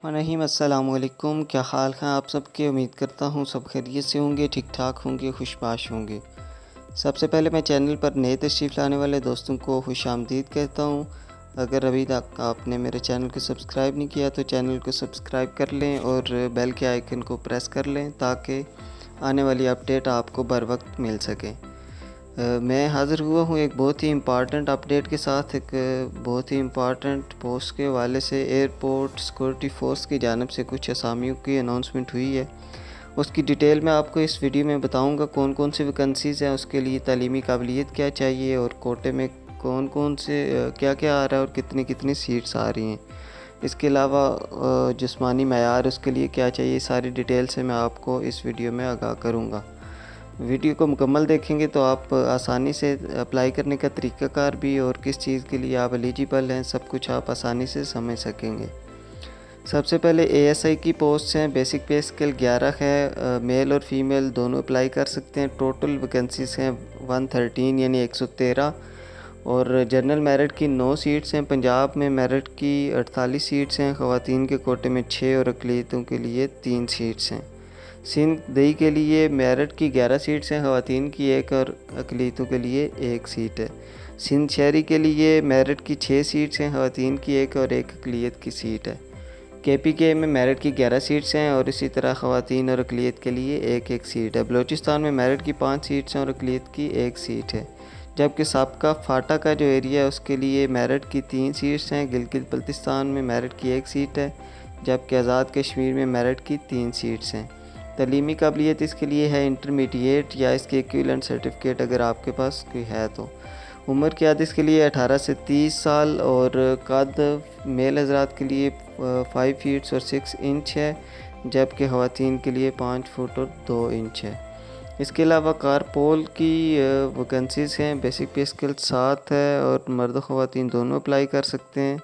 रहीम अस्सलाम वालेकुम। क्या हाल हैं आप सबके। उम्मीद करता हूँ सब खैरियत से होंगे, ठीक ठाक होंगे, खुशबाश होंगे। सबसे पहले मैं चैनल पर नए तशरीफ़ लाने वाले दोस्तों को खुशामदीद कहता हूँ। अगर अभी तक आपने मेरे चैनल को सब्सक्राइब नहीं किया तो चैनल को सब्सक्राइब कर लें और बेल के आइकन को प्रेस कर लें ताकि आने वाली अपडेट आपको बर वक्त मिल सके। मैं हाज़िर हुआ हूँ एक बहुत ही इम्पॉर्टेंट अपडेट के साथ। एक बहुत ही इम्पॉर्टेंट पोस्ट के हवाले से एयरपोर्ट सिक्योरिटी फोर्स की जानिब से कुछ असामियों की अनाउंसमेंट हुई है। उसकी डिटेल मैं आपको इस वीडियो में बताऊंगा। कौन कौन सी वैकेंसीज़ हैं, उसके लिए तालीमी काबिलियत क्या चाहिए और कोटे में कौन कौन से क्या क्या आ रहा है और कितनी कितनी सीट्स आ रही हैं। इसके अलावा जिस्मानी मयार उसके लिए क्या चाहिए, सारी डिटेल से मैं आपको इस वीडियो में आगाह करूँगा। वीडियो को मुकम्मल देखेंगे तो आप आसानी से अप्लाई करने का तरीक़ाकार भी और किस चीज़ के लिए आप एलिजिबल हैं सब कुछ आप आसानी से समझ सकेंगे। सबसे पहले एएसआई की पोस्ट हैं। बेसिक पे स्केल 11 है। मेल और फीमेल दोनों अप्लाई कर सकते हैं। टोटल वैकेंसीज हैं 113 यानी 113 और जनरल मेरिट की 9 सीट्स हैं। पंजाब में मेरिट की 48 सीट्स हैं। ख़वातीन के कोटे में 6 और अक़लियतों के लिए 3 सीट्स हैं। सिंध दई के लिए मेरिट की 11 सीट्स हैं। ख़वातीन की 1 और अक़लियतों के लिए 1 सीट है। सिंध शहरी के लिए मेरिट की 6 सीट्स हैं। ख़वातीन की 1 और 1 अक़लियत की सीट है। केपीके में मेरिट की 11 सीट्स हैं और इसी तरह ख़वातीन और अक़लियत के लिए 1-1 सीट है। बलूचिस्तान में मेरिट की 5 सीट्स हैं और अक़लियत की 1 सीट है। जबकि साबका फाटा का जो एरिया है उसके लिए मेरिट की 3 सीट्स हैं। गिलगित बल्तिस्तान में मेरिट की 1 सीट है जबकि आज़ाद कश्मीर में मेरिट की 3 सीट्स हैं। तलीमी काबिलियत इसके लिए है इंटरमीडिएट या इसके इक्विवेलेंट सर्टिफिकेट अगर आपके पास कोई है तो। उम्र की हद इसके लिए 18 से 30 साल और कद मेल हज़रात के लिए 5 फीट और 6 इंच है जबकि ख़वातीन के लिए 5 फुट और 2 इंच है। इसके अलावा कारपोल की वैकेंसीज़ हैं। बेसिक पे स्केल 7 है और मर्द ख़वातीन दोनों अप्लाई कर सकते हैं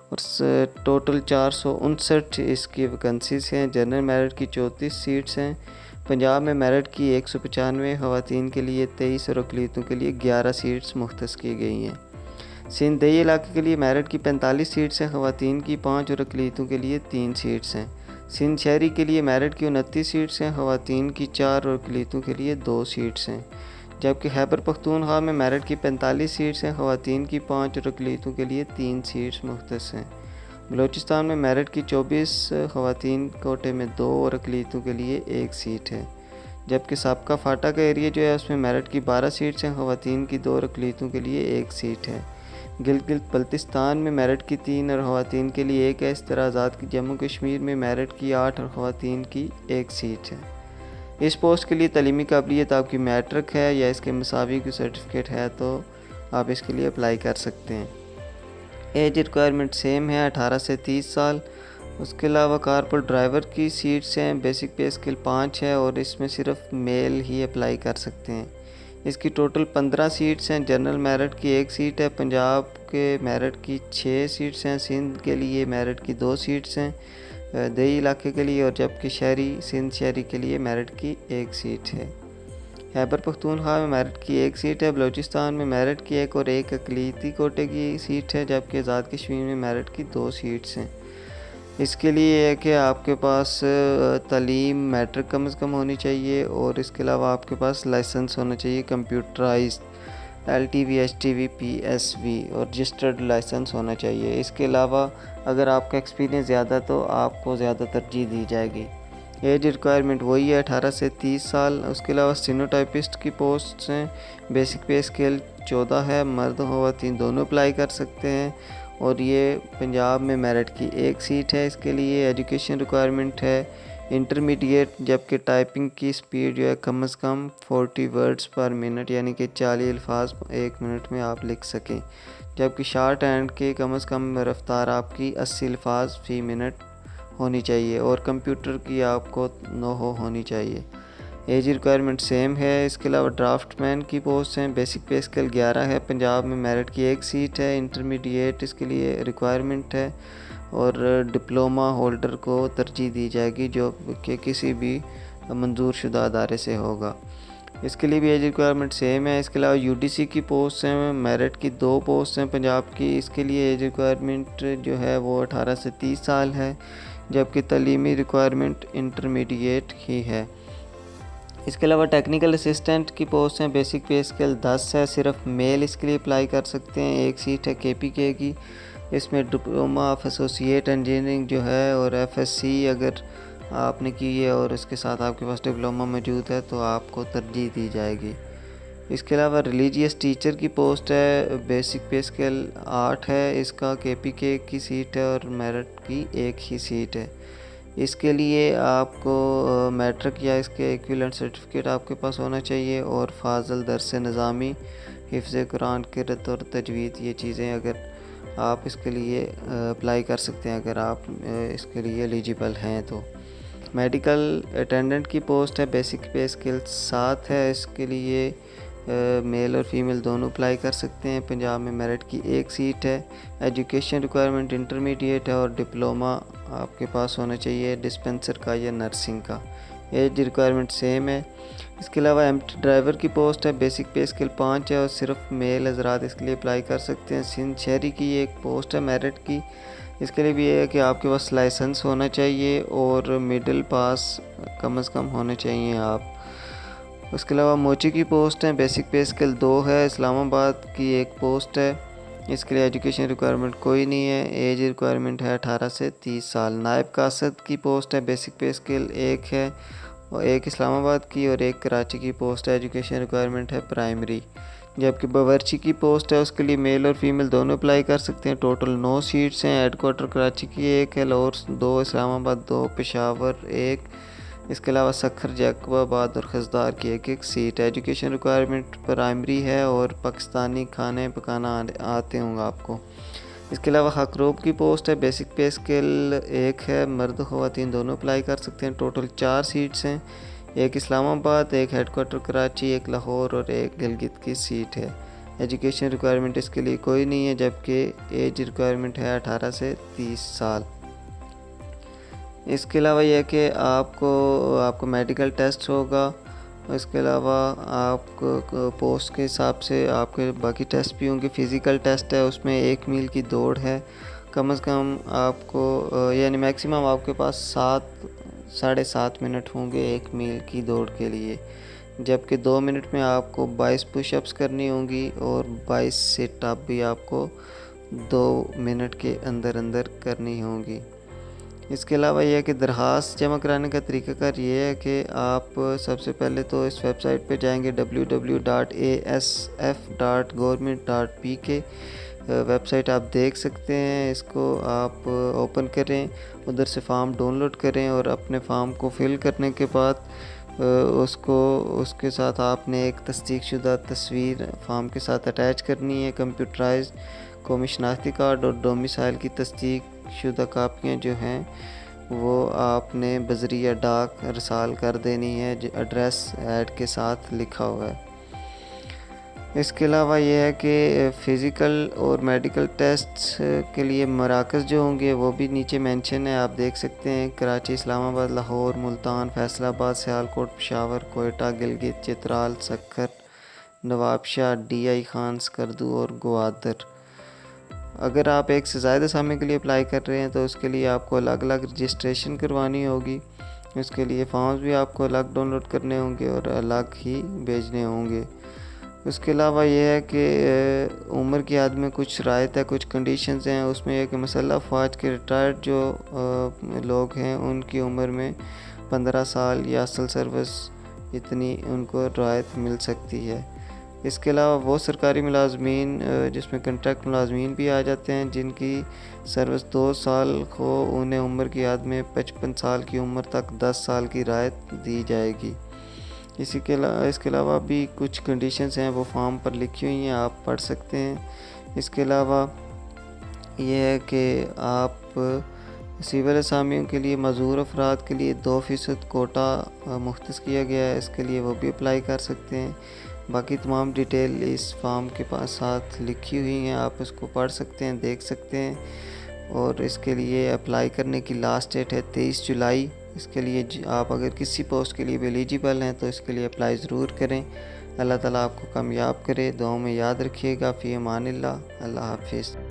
और टोटल 459 इसकी वैकेंसीज़ हैं। जनरल मेरिट की 34 सीट्स हैं। पंजाब में मेरिट की 195, ख़वातीन के लिए 23 और अक़लियतों के लिए 11 सीट्स मुख्तस की गई हैं। सिंध दई इलाके के लिए मेरिट की 45 सीट्स हैं। ख़वातीन की 5 और अक़लियतों के लिए 3 सीट्स हैं। सिंध शहरी के लिए मेरिट की 29 सीट्स हैं। ख़वातीन की 4 और अक़लियतों के लिए 2 सीट्स हैं। जबकि खैबर पख्तूनख्वा में मेरिट की 45 सीट्स हैं। ख़वातीन की 5 और अक़लियतों के लिए 3 सीट्स मुख्तस हैं। बलूचिस्तान में मेरिट की 24, ख़वातीन कोटे में 2 और अक़लियतों के लिए 1 सीट है। जबकि साबका फाटा का एरिया जो है उसमें मेरिट की 12 सीट्स हैं। ख़वातीन की 2 और अक़लियतों के लिए 1 सीट है। गिलगित बल्तिस्तान में मेरिट की 3 और ख़वातीन के लिए 1 है। इस तरह आज़ाद जम्मू कश्मीर में मेरिट की 8 और ख़वातीन की 1 सीट है। इस पोस्ट के लिए तलीमी काबिलियत आपकी मैट्रिक है या इसके मुसावी की सर्टिफिकेट है तो आप इसके लिए अप्लाई कर सकते हैं। एज रिक्वायरमेंट सेम है 18 से 30 साल। उसके अलावा कारपोल ड्राइवर की सीट्स हैं। बेसिक पे स्केल 5 है और इसमें सिर्फ मेल ही अप्लाई कर सकते हैं। इसकी टोटल 15 सीट्स हैं। जनरल मेरिट की 1 सीट है। पंजाब के मेरिट की 6 सीट्स हैं। सिंध के लिए मेरिट की 2 सीट्स हैं दई इलाके के लिए और जबकि सिंध शहरी के लिए मेरिट की 1 सीट है। खैबर पख्तूनख्वा में मेरिट की 1 सीट है। बलूचिस्तान में मेरिट की 1 और 1 अक़लियती कोटे की सीट है जबकि आज़ाद कश्मीर में मेरिट की 2 सीट्स हैं। इसके लिए है कि आपके पास तालीम मैट्रिक कम से कम होनी चाहिए और इसके अलावा आपके पास लाइसेंस होना चाहिए कंप्यूटराइज्ड LTV HTV PSV और रजिस्टर्ड लाइसेंस होना चाहिए। इसके अलावा अगर आपका एक्सपीरियंस ज़्यादा तो आपको ज़्यादा तरजीह दी जाएगी। एज रिक्वायरमेंट वही है 18 से 30 साल। उसके अलावा स्टेनोटाइपिस्ट की पोस्ट्स हैं। बेसिक पे स्केल 14 है। मर्द ख़वातीन दोनों अप्लाई कर सकते हैं और ये पंजाब में मेरिट की 1 सीट है। इसके लिए एजुकेशन रिक्वायरमेंट है इंटरमीडिएट जबकि टाइपिंग की स्पीड जो है कम से कम 40 वर्ड्स पर मिनट यानी कि 40 अल्फाज 1 मिनट में आप लिख सकें। जबकि शॉर्ट हैंड के कम से कम रफ्तार आपकी 80 अल्फाज फ़ी मिनट होनी चाहिए और कंप्यूटर की आपको 9 होनी चाहिए। एज रिक्वायरमेंट सेम है। इसके अलावा ड्राफ्टमैन की पोस्ट हैं। बेसिक पे स्केल 11 है। पंजाब में मेरिट की 1 सीट है। इंटरमीडिएट इसके लिए रिक्वायरमेंट है और डिप्लोमा होल्डर को तरजीह दी जाएगी जो कि किसी भी मंजूर शुदा अदारे से होगा। इसके लिए भी एज रिक्वायरमेंट सेम है। इसके अलावा यूडीसी की पोस्ट हैं। मेरिट की 2 पोस्ट हैं पंजाब की। इसके लिए एज रिक्वायरमेंट जो है वो 18 से 30 साल है। जबकि तालीमी रिक्वायरमेंट इंटरमीडिएट ही है। इसके अलावा टेक्निकल असिस्टेंट की पोस्ट हैं, बेसिक पे स्केल 10 है, सिर्फ मेल इसके लिए अप्लाई कर सकते हैं। एक सीट है KPK की, इसमें डिप्लोमा ऑफ एसोसिएट इंजीनियरिंग जो है और FSc अगर आपने की है और इसके साथ आपके पास डिप्लोमा मौजूद है तो आपको तरजीह दी जाएगी। इसके अलावा रिलीजियस टीचर की पोस्ट है, बेसिक पे स्केल 8 है, इसका KPK की सीट है और मेरिट की एक ही सीट है। इसके लिए आपको मैट्रिक या इसके इक्विवेलेंट सर्टिफिकेट आपके पास होना चाहिए और फाजल दर्स निज़ामी, हिफ्ज़ कुरान, क़िरात और तजवीद, ये चीज़ें अगर आप इसके लिए अप्लाई कर सकते हैं अगर आप इसके लिए एलिजिबल हैं तो। मेडिकल अटेंडेंट की पोस्ट है, बेसिक पे स्केल 7 है, इसके लिए मेल और फीमेल दोनों अप्लाई कर सकते हैं। पंजाब में मेरिट की एक सीट है। एजुकेशन रिक्वायरमेंट इंटरमीडिएट है और डिप्लोमा आपके पास होना चाहिए डिस्पेंसर का या नर्सिंग का। एज रिक्वायरमेंट सेम है। इसके अलावा एम्प्टी ड्राइवर की पोस्ट है, बेसिक पे स्केल 5 है और सिर्फ मेल हजरात इसके लिए अप्लाई कर सकते हैं। सिंध शहरी की एक पोस्ट है मेरिट की, इसके लिए भी ये है कि आपके पास लाइसेंस होना चाहिए और मिडिल पास कम से कम होने चाहिए आप। उसके अलावा मोची की पोस्ट है, बेसिक पे स्केल 2 है। इस्लामाबाद की एक पोस्ट है, इसके लिए एजुकेशन रिक्वायरमेंट कोई नहीं है। एज रिक्वायरमेंट है 18 से 30 साल। नायब कासद की पोस्ट है, बेसिक पे स्केल 1 है और एक इस्लामाबाद की और एक कराची की पोस्ट है। एजुकेशन रिक्वायरमेंट है प्राइमरी। जबकि बावर्ची की पोस्ट है, उसके लिए मेल और फीमेल दोनों अप्लाई कर सकते हैं। टोटल 9 सीट्स हैं। हेडक्वार्टर कराची की एक है, लाहौर 2, इस्लामाबाद 2, पेशावर 1, इसके अलावा सखर, जैकबाबाद और खजदार की एक एक सीट है। एजुकेशन रिक्वायरमेंट प्राइमरी है और पाकिस्तानी खाने पकाना आते होंगे आपको। इसके अलावा खकरोब की पोस्ट है, बेसिक पे स्केल 1 है, मर्द ख़वातीन दोनों अप्लाई कर सकते हैं। टोटल 4 सीट्स हैं, एक इस्लामाबाद, एक हेडक्वार्टर कराची, एक लाहौर और एक गिलगित की सीट है। एजुकेशन रिक्वायरमेंट इसके लिए कोई नहीं है, जबकि एज रिक्वायरमेंट है 18 से 30 साल। इसके अलावा यह कि आपको मेडिकल टेस्ट होगा। इसके अलावा आपको पोस्ट के हिसाब से आपके बाकी टेस्ट भी होंगे। फ़िज़िकल टेस्ट है, उसमें 1 मील की दौड़ है। कम से कम आपको यानी मैक्सिमम आपके पास 7 - 7.5 मिनट होंगे 1 मील की दौड़ के लिए, जबकि 2 मिनट में आपको 22 पुशअप्स करनी होंगी और 22 सिट-अप भी आपको 2 मिनट के अंदर अंदर करनी होंगी। इसके अलावा यह है कि दरख्वास्त जमा कराने का तरीक़ाकार ये है कि आप सबसे पहले तो इस वेबसाइट पे जाएंगे www.asf.government.pk। वेबसाइट आप देख सकते हैं, इसको आप ओपन करें, उधर से फ़ार्म डाउनलोड करें और अपने फ़ार्म को फिल करने के बाद उसके साथ आपने एक तस्दीकशुदा तस्वीर फ़ार्म के साथ अटैच करनी है। कंप्यूटराइज्ड कौमी शनाख्ती कार्ड और डोमिसाइल की तस्दीक शुदा कापियाँ जो हैं वो आपने बज़रिया डाक रसाल कर देनी है, जो एड्रेस ऐड के साथ लिखा हुआ है। इसके अलावा यह है कि फ़िज़िकल और मेडिकल टेस्ट के लिए मराकज़ जो होंगे वो भी नीचे मेंशन है, आप देख सकते हैं। कराची, इस्लामाबाद, लाहौर, मुल्तान, फैसलाबाद, सियालकोट, पेशावर, कोयटा, गिलगित, चित्राल, सक्खर, नवाबशाह, DI खान, स्कर्दू और ग्वादर। अगर आप एक से ज़्यादा असामी के लिए अप्लाई कर रहे हैं तो उसके लिए आपको अलग अलग रजिस्ट्रेशन करवानी होगी। उसके लिए फॉर्म्स भी आपको अलग डाउनलोड करने होंगे और अलग ही भेजने होंगे। उसके अलावा ये है कि उम्र की हद में कुछ शराइत है, कुछ कंडीशंस हैं। उसमें यह कि मसल्ह फ़ौज के रिटायर्ड जो लोग हैं उनकी उम्र में 15 साल या असल सर्विस इतनी उनको राहत मिल सकती है। इसके अलावा वो सरकारी मुलाजमीन जिसमें कंट्रैक्ट मुलाजमीन भी आ जाते हैं जिनकी सर्विस 2 साल हो, उन्हें उम्र की हद में 55 साल की उम्र तक 10 साल की राहत दी जाएगी। इसके अलावा भी कुछ कंडीशंस हैं वो फॉर्म पर लिखी हुई हैं, आप पढ़ सकते हैं। इसके अलावा ये है कि आप सिविल असामियों के लिए मज़ूर अफराद के लिए 2% कोटा मुख्तस किया गया है, इसके लिए वो भी अप्लाई कर सकते हैं। बाकी तमाम डिटेल इस फॉर्म के पास साथ लिखी हुई हैं, आप उसको पढ़ सकते हैं, देख सकते हैं। और इसके लिए अप्लाई करने की लास्ट डेट है 23 जुलाई। इसके लिए आप अगर किसी पोस्ट के लिए भी एलिजिबल हैं तो इसके लिए अप्लाई ज़रूर करें। अल्लाह ताला आपको कामयाब करे। दुआओं में याद रखिएगा। फ़ी अमानिल्लाह। अल्लाह हाफ़िज़।